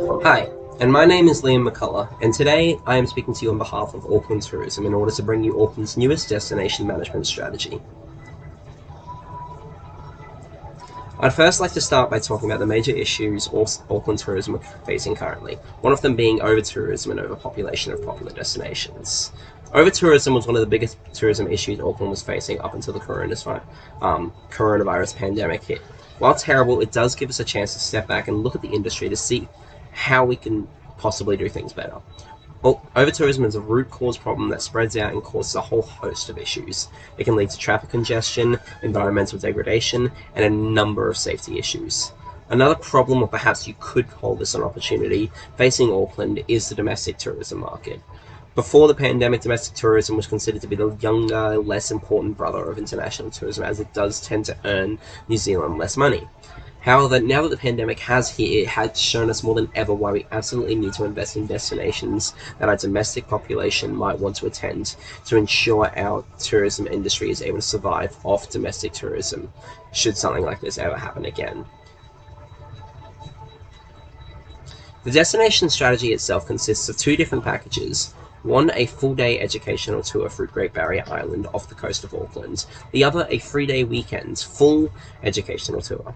Hi, and my name is Liam McCullough, and today I am speaking to you on behalf of Auckland Tourism in order to bring you Auckland's newest destination management strategy. I'd first like to start by talking about the major issues Auckland tourism are facing currently, one of them being over-tourism and overpopulation of popular destinations. Over-tourism was one of the biggest tourism issues Auckland was facing up until the coronavirus pandemic hit. While terrible, it does give us a chance to step back and look at the industry to see how we can possibly do things better. Over-tourism is a root cause problem that spreads out and causes a whole host of issues. It can lead to traffic congestion, environmental degradation, and a number of safety issues. Another problem, or perhaps you could call this an opportunity, facing Auckland is the domestic tourism market. Before the pandemic, domestic tourism was considered to be the younger, less important brother of international tourism, as it does tend to earn New Zealand less money. However, now that the pandemic has hit, it has shown us more than ever why we absolutely need to invest in destinations that our domestic population might want to attend to ensure our tourism industry is able to survive off domestic tourism, should something like this ever happen again. The destination strategy itself consists of two different packages. One, a full-day educational tour through Great Barrier Island off the coast of Auckland. The other, a 3-day weekend, full educational tour.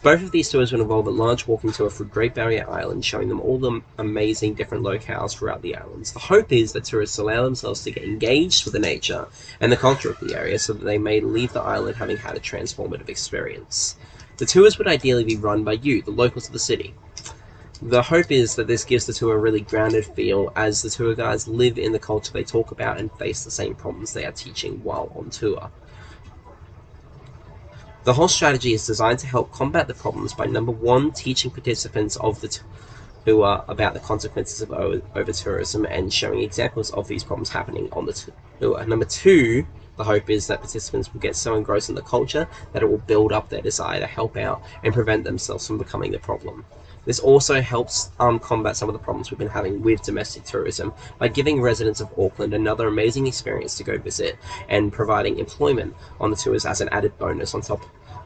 Both of these tours will involve a large walking tour through Great Barrier Island, showing them all the amazing different locales throughout the islands. The hope is that tourists allow themselves to get engaged with the nature and the culture of the area so that they may leave the island having had a transformative experience. The tours would ideally be run by you, the locals of the city. The hope is that this gives the tour a really grounded feel, as the tour guides live in the culture they talk about and face the same problems they are teaching while on tour. The whole strategy is designed to help combat the problems by, number one, teaching participants of the tour about the consequences of over-tourism and showing examples of these problems happening on the tour. Number two, the hope is that participants will get so engrossed in the culture that it will build up their desire to help out and prevent themselves from becoming the problem. This also helps combat some of the problems we've been having with domestic tourism by giving residents of Auckland another amazing experience to go visit and providing employment on the tours as an added bonus on top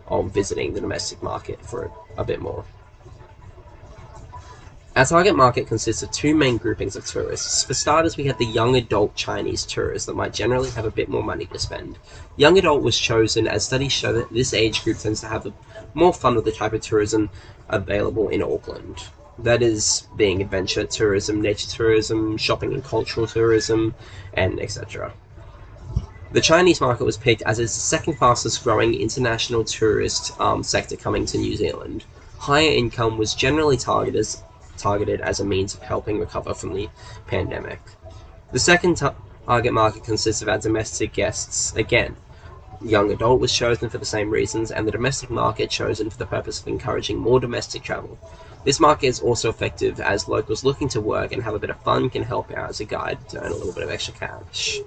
of visiting the domestic market for a bit more. Our target market consists of two main groupings of tourists. For starters, we have the young adult Chinese tourists that might generally have a bit more money to spend. Young adult was chosen as studies show that this age group tends to have more fun with the type of tourism available in Auckland. That is, being adventure tourism, nature tourism, shopping and cultural tourism, and etc. The Chinese market was picked as it's the second fastest growing international tourist sector coming to New Zealand. Higher income was generally targeted as a means of helping recover from the pandemic. The second target market consists of our domestic guests. Again, young adult was chosen for the same reasons, and the domestic market chosen for the purpose of encouraging more domestic travel. This market is also effective as locals looking to work and have a bit of fun can help out as a guide to earn a little bit of extra cash.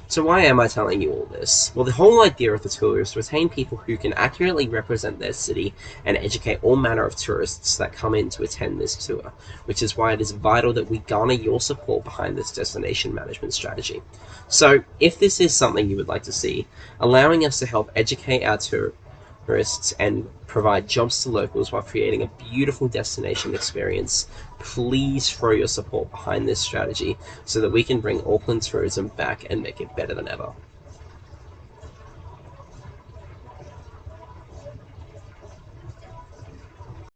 So why am I telling you all this? Well, the whole idea of the tour is to retain people who can accurately represent their city and educate all manner of tourists that come in to attend this tour, which is why it is vital that we garner your support behind this destination management strategy. So, if this is something you would like to see, allowing us to help educate our tourists and provide jobs to locals while creating a beautiful destination experience, please throw your support behind this strategy so that we can bring Auckland tourism back and make it better than ever.